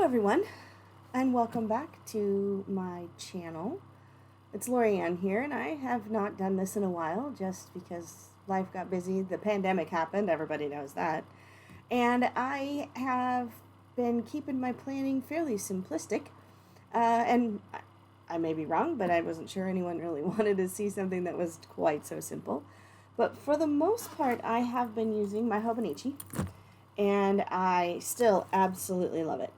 everyone, and welcome back to my channel. It's Lorianne here, and I have not done this in a while just because life got busy. The pandemic happened, everybody knows that. And I have been keeping my planning fairly simplistic. And I may be wrong, but I wasn't sure anyone really wanted to see something that was quite so simple. But for the most part, I have been using my Hobonichi, and I still absolutely love it.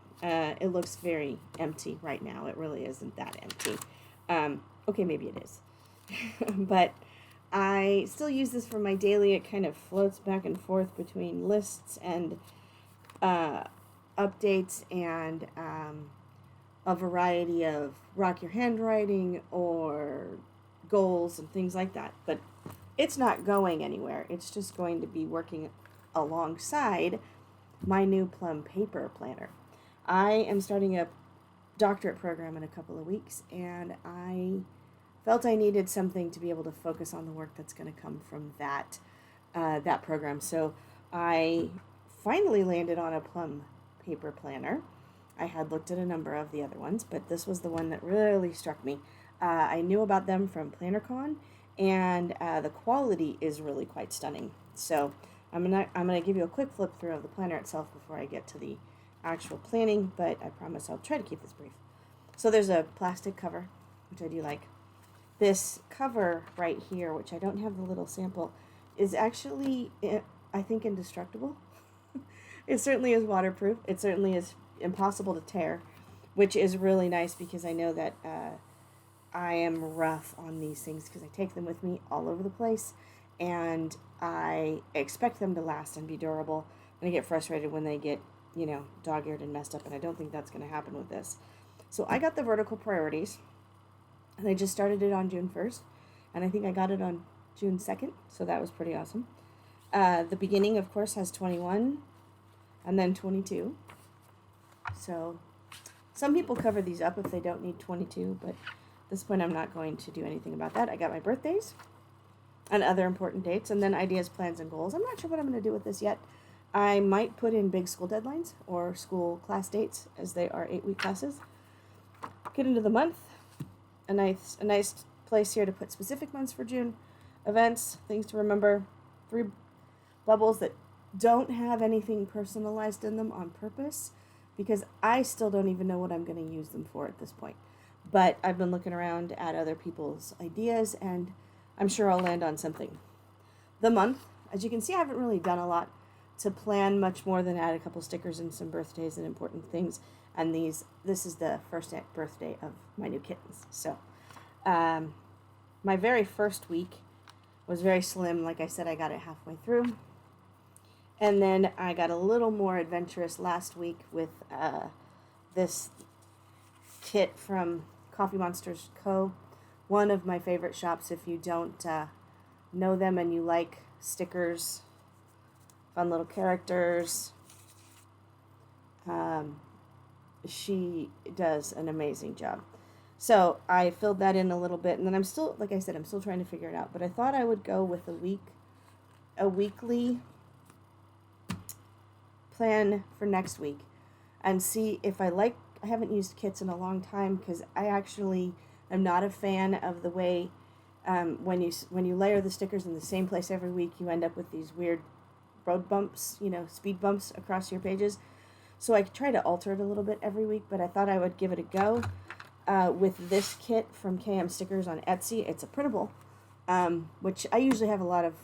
It looks very empty right now. It really isn't that empty. Okay, maybe it is. But I still use this for my daily. It kind of floats back and forth between lists and updates and a variety of rock your handwriting or goals and things like that. But it's not going anywhere. It's just going to be working alongside my new Plum paper planner. I am starting a doctorate program in a couple of weeks, and I felt I needed something to be able to focus on the work that's going to come from that program. So I finally landed on a Plum paper planner. I had looked at a number of the other ones, but this was the one that really struck me. I knew about them from PlannerCon, and the quality is really quite stunning. So I'm gonna give you a quick flip through of the planner itself before I get to the actual planning, but I promise I'll try to keep this brief. So there's a plastic cover, which I do like. This cover right here, which I don't have the little sample, is actually, I think, indestructible. It certainly is waterproof. It certainly is impossible to tear, which is really nice because I know that I am rough on these things because I take them with me all over the place, and I expect them to last and be durable, and I get frustrated when they get, dog-eared and messed up, and I don't think that's going to happen with this. So I got the vertical priorities, and I just started it on June 1st, and I think I got it on June 2nd, so that was pretty awesome. The beginning, of course, has 21, and then 22. So some people cover these up if they don't need 22, but at this point I'm not going to do anything about that. I got my birthdays and other important dates, and then ideas, plans, and goals. I'm not sure what I'm going to do with this yet. I might put in big school deadlines or school class dates, as they are 8-week classes. Get into the month. A nice place here to put specific months for June. Events, things to remember. 3 bubbles that don't have anything personalized in them on purpose, because I still don't even know what I'm going to use them for at this point. But I've been looking around at other people's ideas, and I'm sure I'll land on something. The month, as you can see, I haven't really done a lot to plan much more than add a couple stickers and some birthdays and important things. And this is the first birthday of my new kittens. So my very first week was very slim. Like I said, I got it halfway through. And then I got a little more adventurous last week with this kit from Coffee Monsters Co., one of my favorite shops. If you don't know them and you like stickers, fun little characters, she does an amazing job. So I filled that in a little bit, and then I'm still, like I said, I'm still trying to figure it out. But I thought I would go with a weekly plan for next week and see if I like. I haven't used kits in a long time because I actually am not a fan of the way when you layer the stickers in the same place every week, you end up with these weird road bumps, speed bumps across your pages. So I try to alter it a little bit every week, but I thought I would give it a go with this kit from KM Stickers on Etsy. It's a printable, which I usually have a lot of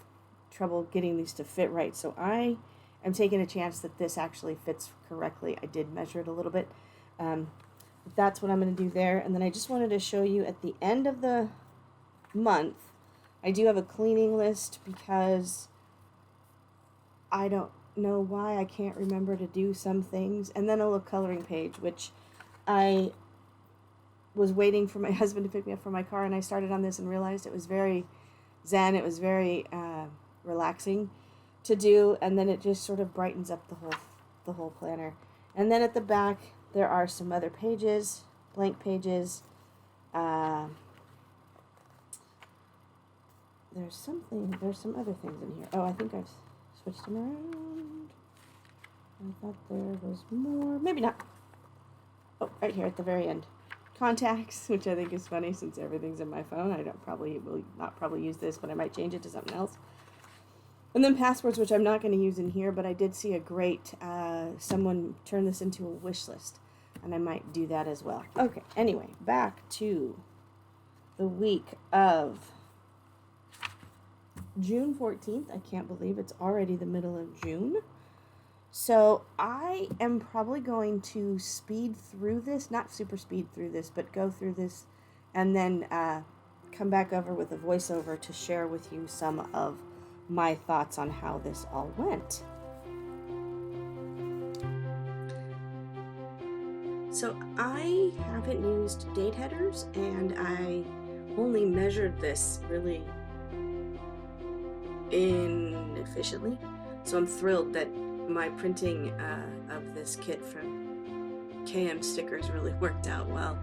trouble getting these to fit right. So I am taking a chance that this actually fits correctly. I did measure it a little bit. But that's what I'm going to do there. And then I just wanted to show you at the end of the month, I do have a cleaning list because I don't know why I can't remember to do some things. And then a little coloring page, which I was waiting for my husband to pick me up from my car, and I started on this and realized it was very zen. It was very relaxing to do, and then it just sort of brightens up the whole planner. And then at the back there are some other pages, blank pages. There's some other things in here. Oh, I think I've switched them around. I thought there was more. Maybe not. Oh, right here at the very end. Contacts, which I think is funny since everything's in my phone. I will not use this, but I might change it to something else. And then passwords, which I'm not going to use in here, but I did see a great, someone turn this into a wish list, and I might do that as well. Okay, anyway, back to the week of June 14th. I can't believe it's already the middle of June. So I am probably going to speed through this, not super speed through this, but go through this and then come back over with a voiceover to share with you some of my thoughts on how this all went. So I haven't used date headers, and I only measured this really inefficiently. So I'm thrilled that my printing of this kit from KM Stickers really worked out well.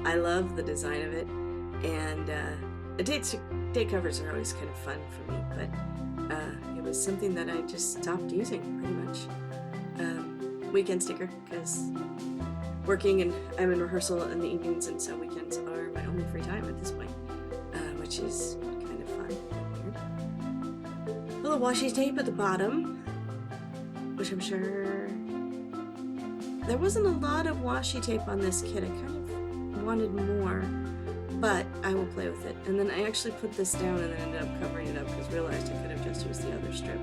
I love the design of it, and date covers are always kind of fun for me, but it was something that I just stopped using pretty much. Weekend sticker, because working and I'm in rehearsal in the evenings, and so weekends are my only free time at this point, which is kind of fun and weird. A little washi tape at the bottom, which I'm sure there wasn't a lot of washi tape on this kit. I kind of wanted more, but I will play with it. And then I actually put this down and then ended up covering it up because I realized I could have just used the other strip.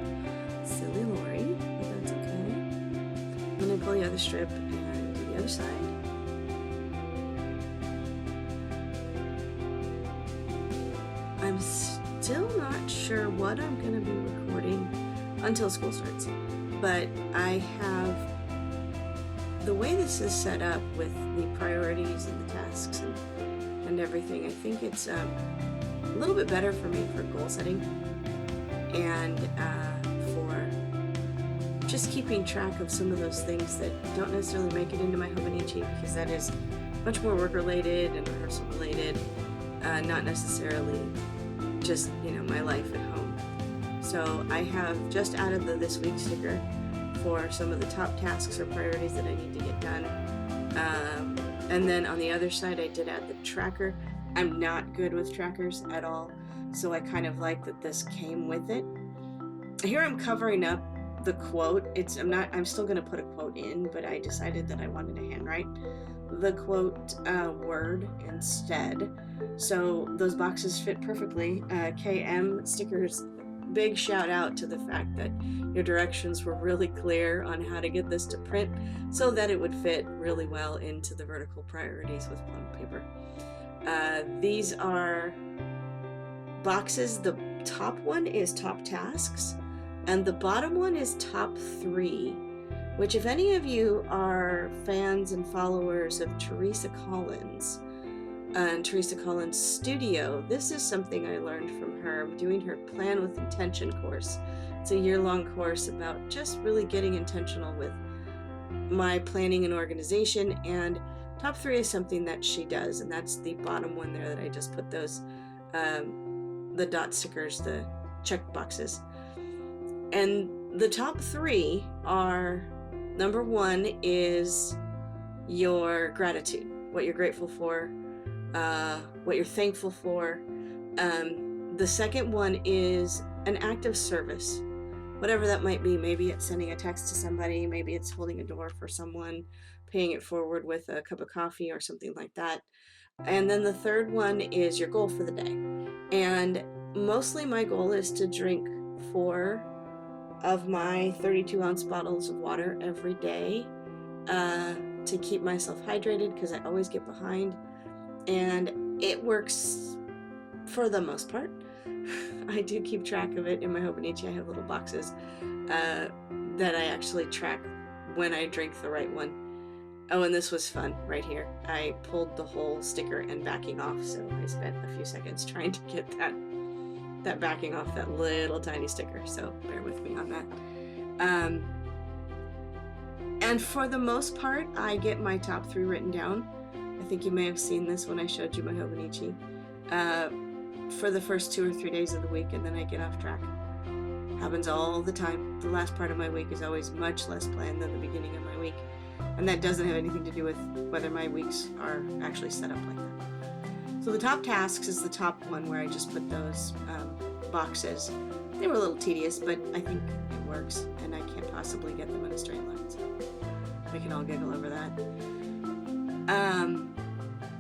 Silly Lori, but that's okay. Then I pull the other strip and do the other side. I'm still not sure what I'm going to be recording until school starts, but I have, the way this is set up with the priorities and the tasks and everything, I think it's a little bit better for me for goal setting and for just keeping track of some of those things that don't necessarily make it into my Hobonichi, because that is much more work related and rehearsal related, not necessarily just, my life at home. So I have just added the This Week sticker for some of the top tasks or priorities that I need to get done. And then on the other side, I did add the tracker. I'm not good with trackers at all, so I kind of like that this came with it. Here I'm covering up the quote. I'm still going to put a quote in, but I decided that I wanted to handwrite the quote word instead. So those boxes fit perfectly. KM Stickers, big shout out to the fact that your directions were really clear on how to get this to print so that it would fit really well into the vertical priorities with Plum paper. These are boxes. The top one is top tasks and the bottom one is top 3, which if any of you are fans and followers of Teresa Collins and Teresa Collins Studio, this is something I learned from her doing her Plan with Intention course. It's a year-long course about just really getting intentional with my planning and organization, and top 3 is something that she does, and that's the bottom one there that I just put those the dot stickers, the check boxes. And the top 3 are, number 1 is your gratitude, what you're grateful for, what you're thankful for. The second one is an act of service, whatever that might be. Maybe it's sending a text to somebody, maybe it's holding a door for someone, paying it forward with a cup of coffee or something like that. And then the third one is your goal for the day. And mostly my goal is to drink 4 of my 32-ounce bottles of water every day to keep myself hydrated, because I always get behind. And it works for the most part. I do keep track of it in my Hobonichi. I have little boxes that I actually track when I drink the right one. Oh, and this was fun right here. I pulled the whole sticker and backing off, so I spent a few seconds trying to get that backing off that little tiny sticker, so bear with me on that. And for the most part, I get my top 3 written down. I think you may have seen this when I showed you my Hobonichi. For the first 2 or 3 days of the week, and then I get off track. Happens all the time. The last part of my week is always much less planned than the beginning of my week. And that doesn't have anything to do with whether my weeks are actually set up like that. So the top tasks is the top one where I just put those boxes. They were a little tedious, but I think it works, and I can't possibly get them in a straight line, so we can all giggle over that.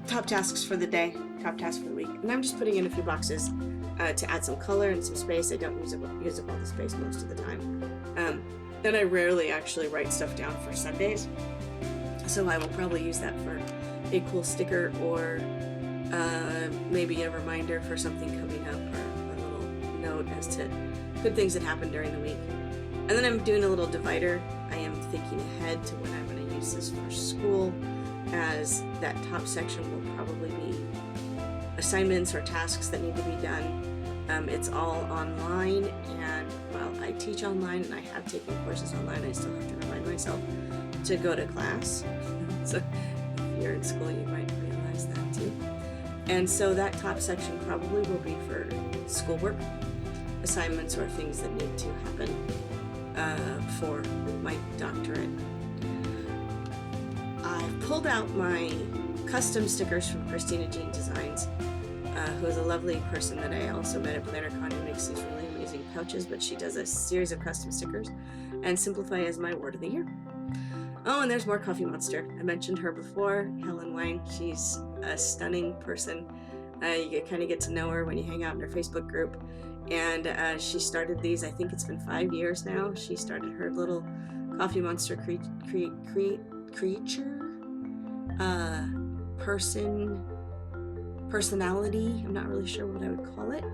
Top tasks for the day, top tasks for the week, and I'm just putting in a few boxes to add some color and some space. I don't use up all the space most of the time. Then I rarely actually write stuff down for Sundays, so I will probably use that for a cool sticker or maybe a reminder for something coming up, or a little note as to good things that happened during the week. And then I'm doing a little divider. I am thinking ahead to when I'm going to use this for school, as that top section will probably be assignments or tasks that need to be done. It's all online, and well, I teach online and I have taken courses online. I still have to remind myself to go to class. So if you're in school, you might realize that too. And so that top section probably will be for schoolwork, assignments, or things that need to happen for my doctorate. I've pulled out my custom stickers from Christina Jean Designs, who is a lovely person that I also met at PlannerCon, who makes these really amazing pouches, but she does a series of custom stickers, and Simplify is my word of the year. Oh, and there's more Coffee Monster. I mentioned her before, Helen Wine. She's a stunning person. You kind of get to know her when you hang out in her Facebook group. And she started these, I think it's been 5 years now. She started her little Coffee Monster creature, personality. I'm not really sure what I would call it.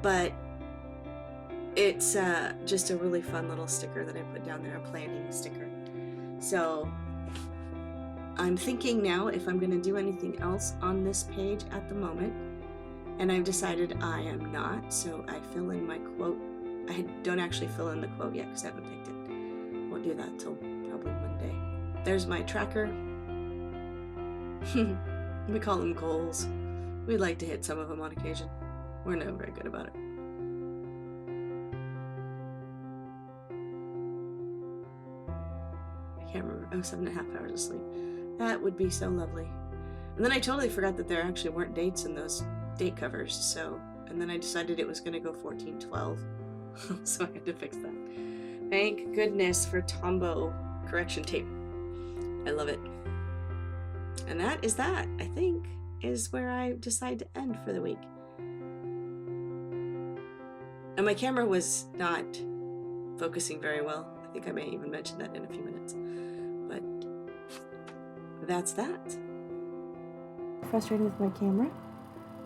But it's just a really fun little sticker that I put down there, a planning sticker. So I'm thinking now if I'm going to do anything else on this page at the moment, and I've decided I am not, so I fill in my quote. I don't actually fill in the quote yet because I haven't picked it. Won't do that till probably Monday. There's my tracker. We call them goals. We'd like to hit some of them on occasion. We're not very good about it. I can't remember. Oh, 7.5 hours of sleep. That would be so lovely. And then I totally forgot that there actually weren't dates in those date covers. And then I decided it was going to go 14/12. So I had to fix that. Thank goodness for Tombow correction tape. I love it. And that, I think, is where I decide to end for the week. And my camera was not focusing very well. I think I may even mention that in a few minutes. But that's that. Frustrated with my camera,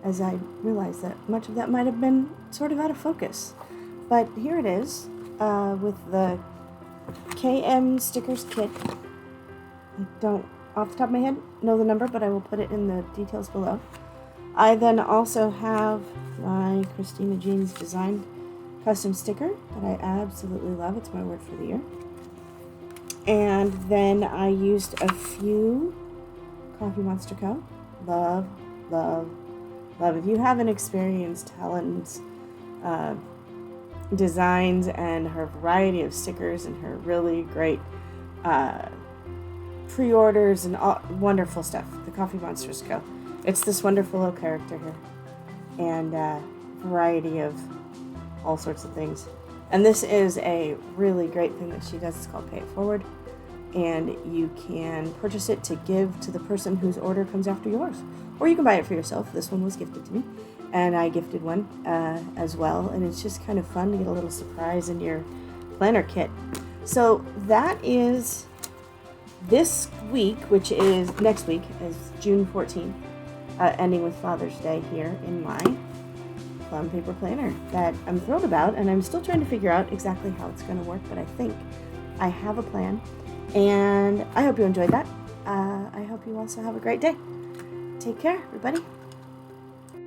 as I realized that much of that might have been sort of out of focus. But here it is, with the KM stickers kit. I don't, off the top of my head, know the number, but I will put it in the details below. I then also have my Christina Jean's Design custom sticker that I absolutely love. It's my word for the year. And then I used a few Coffee Monster Co. Love, love, love. If you haven't experienced Helen's designs and her variety of stickers and her really great pre-orders and all wonderful stuff, the Coffee Monsters Co. It's this wonderful little character here, and variety of all sorts of things. And this is a really great thing that she does. It's called Pay It Forward, and you can purchase it to give to the person whose order comes after yours, or you can buy it for yourself. This one was gifted to me, and I gifted one as well, and it's just kind of fun to get a little surprise in your planner kit. So that is this week, which is next week, is June 14th, ending with Father's Day here in my Plum paper planner that I'm thrilled about, and I'm still trying to figure out exactly how it's going to work, but I think I have a plan, and I hope you enjoyed that. I hope you also have a great day. Take care, everybody.